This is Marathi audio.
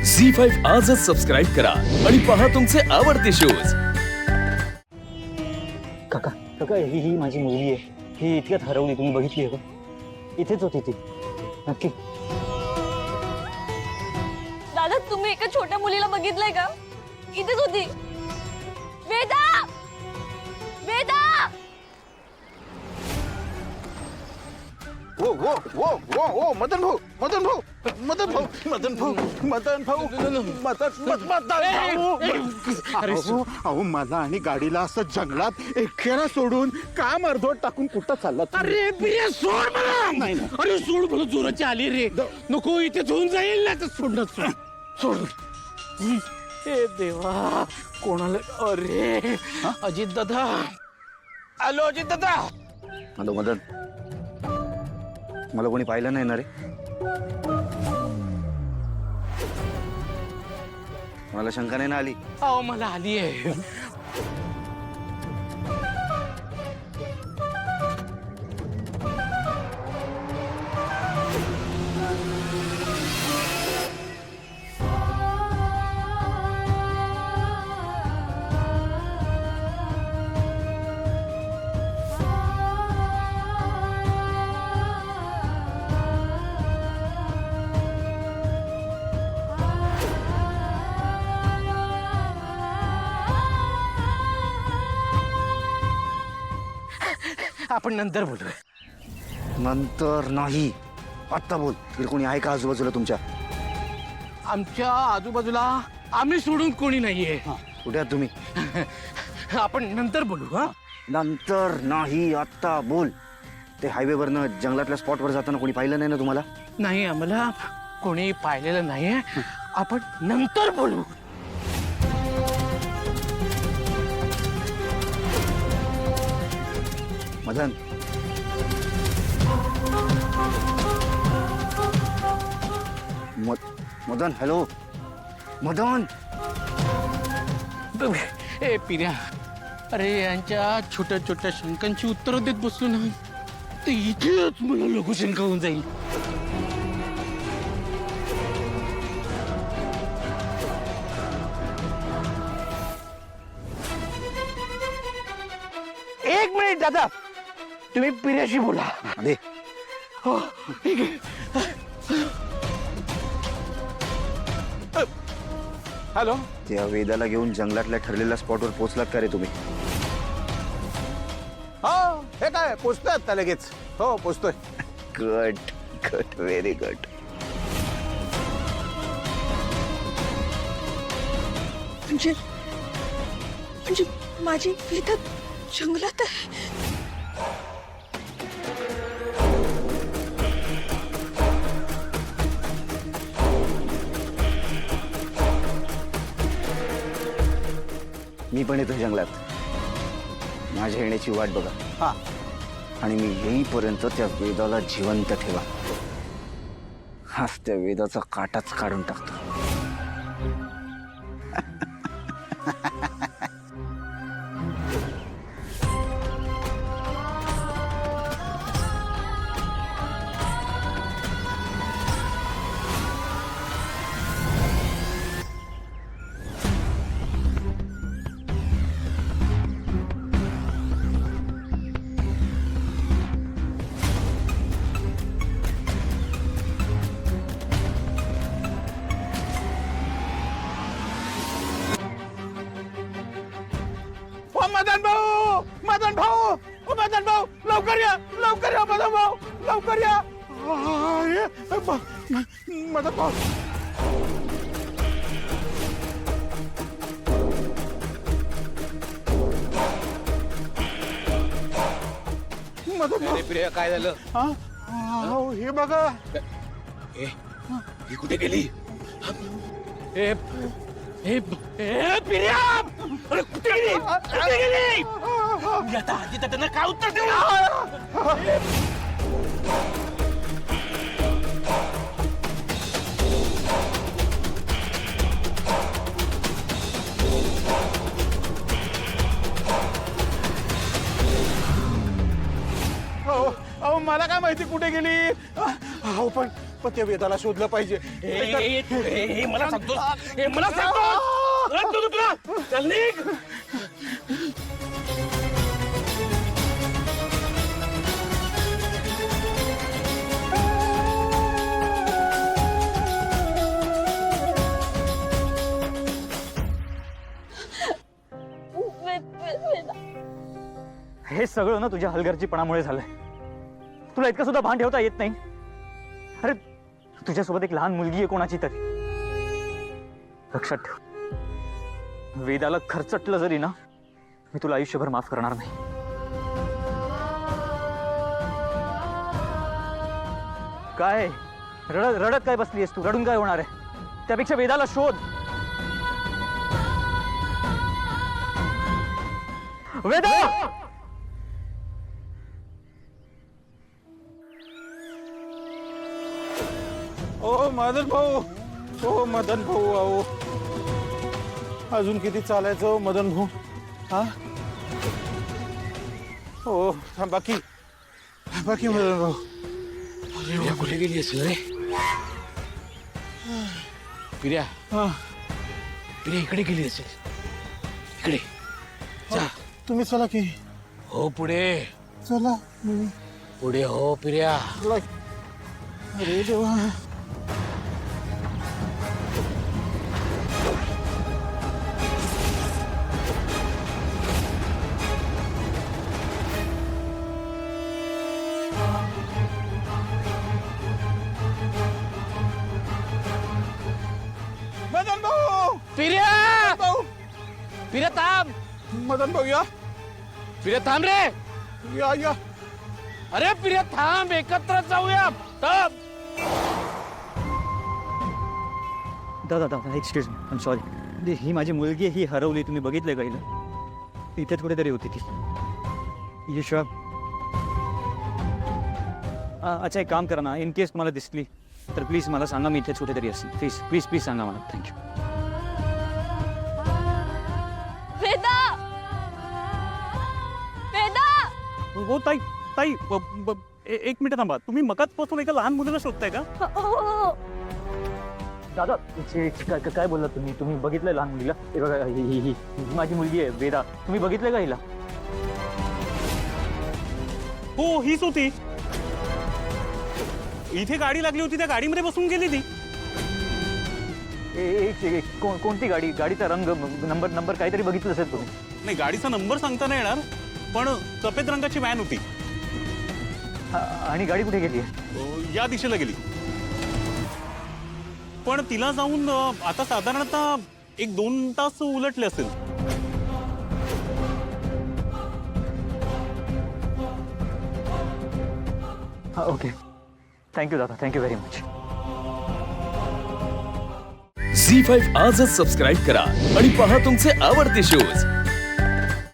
झी5 आजच सबस्क्राईब करा आणि पहा तुमचे आवडते शोज। काका काका ही माझी मुलगी आहे। ही इतक्यात हरवली, तुम्ही बघितली आहे का? इथेच होती ती नक्की। दादा तुम्ही एका छोट्या मुलीला बघितलंय का? इथेच होती। वेदा वेदा वो वो वो वो वो मदन भाऊ मदन भाऊ मदन भाऊ मदन भाऊ मदन भाऊ अहो मला आणि गाडीला असं जंगलात एकट्याला सोडून काम अर्धवट टाकून कुठं चालला? अरे प्रिया सोड मला. नाही ना. अरे सोड मला, जोराची आली रे. नको इथेच होऊन जाईल ना, तर सोड सोड. हे देवा, कोणाला? अरे अजित दादा. हॅलो अजित दादा. हॅलो मदन, मला कोणी पाहिलं नाही ना रे? मला शंका नाही ना आली? अहो मला आली आहे. आपण नंतर बोलूया. नंतर नाही, आत्ता बोल. तिकडे कोणी आहे का आजूबाजूला तुमच्या? आमच्या आजूबाजूला आम्ही सोडून कोणी नाहीये. कुठे आहात तुम्ही? आपण नंतर बोलू. हा नंतर नाही, आत्ता बोल. ते हायवेवरनं जंगलातल्या स्पॉटवर जाताना कोणी पाहिलं नाही ना तुम्हाला? नाही, आम्हाला कोणी पाहिलेलं नाहीये. आपण नंतर बोलू. मदन, मदन, हॅलो मदन. ए पिऱ्या, अरे यांच्या छोट्या छोट्या शंकांची उत्तरं देत बसलो ना, तर इथेच मला लघुशंका होऊन जाईल. एक मिनिट दादा, तुम्ही पिऱ्याशी बोला. अरे हो ठीक आहे. हॅलो. त्या वेदाला घेऊन जंगलातल्या ठरलेल्या स्पॉटवर पोहोचलात का रे तुम्ही? हो, हे काय पोचतोय आता लगेच? हो पोचतोय. Good good, very good. म्हणजे माझी वेदा जंगलात आहे. मी पण येतो जंगलात. माझ्या येण्याची वाट बघा. हा, आणि मी येईपर्यंत त्या वेदाला जिवंत ठेवा. हाच त्या वेदाचा काटाच काढून टाकतो. मदन भाऊ मदन भाऊ मदन भाऊ, लवकर या मदन भाऊ, लवकर या. मदन भाऊ, मदन भाऊ. प्रिया काय झालं? हे बघा. ही कुठे गेली? ए प्रिया, अरे कुठे गेली? कुठे गेली? मी आता आधी त्यांना काय उत्तर देऊ? अहो मला काय माहिती कुठे गेली? अहो पण पण त्या वेदाला शोधलं पाहिजे. मला सांगतो मला सांगतो तुला चल निघ. वेदा हे सगळं ना तुझ्या हलगर्जीपणामुळे झालंय. तुला इतकं सुद्धा भान ठेवता येत नाही. अरे तुझ्यासोबत एक लहान मुलगी आहे कोणाची तरी. लक्षात ठेव, वेदाला खर्चटलं जरी ना, मी तुला आयुष्यभर माफ करणार नाही. काय रडत रडत काय बसलीयस तू? रडून काय होणार आहे? त्यापेक्षा वेदाला शोध. वेदा! ओ मदन भाऊ, ओ मदन भाऊ, अहो अजून किती चालायचं हो मदन भाऊ? हा हो थांबा की मदन भाऊ. पिर्या कुठे गेली असेल रे? पिर्या हा, पिर्या इकडे गेली असेल. इकडे जा. तुम्ही चला की. हो पुढे चला पुढे हो पिर्या. चला. अरे देवा. मदन भाऊ, पिर्या भाऊ, पिर्या थांब. मदन भाऊ या पिर्या थांब रे. या. अरे पिर्या थांब, एकत्र जाऊया. थांब. दादा दादा excuse me, I am sorry. ही माझी मुलगी आहे, ही हरवली. तुम्ही बघितलं का हिला? इथेच कुठेतरी होती ती. यशवा अच्छा एक काम करा ना, इन केस तुम्हाला दिसली तर प्लीज मला सांगा, मी इथेच कुठेतरी असेल. प्लीज प्लीज प्लीज सांगा मला. थँक्यू. वेदा वेदा हो ताई ताई एक मिनिट थांबा. तुम्ही मकाचपासून एका लहान मुलीला शोधताय का? हो दादा काय बोललात तुम्ही? तुम्ही बघितलंय लहान मुलीला? हे बघा, ही माझी मुलगी आहे वेदा. तुम्ही बघितलंय का हिला? हो हीच होती. इथे गाडी लागली होती, त्या गाडीमध्ये बसून गेली ती. कोणती गाडी? गाडीचा रंग, नंबर काहीतरी बघितलं असेल तुम्ही. नाही, गाडीचा नंबर सांगता नाही येणार, पण सफेद रंगाची व्हॅन होती. आणि गाडी कुठे गेली आहे? या दिशेला गेली. पण तिला जाऊन आता साधारणतः 1-2 तास उलटले असेल. ओके, थँक्यू दादा, थँक्यू व्हेरी मच. झी5 आजच सबस्क्राईब करा आणि पहा तुमचे आवडते शोज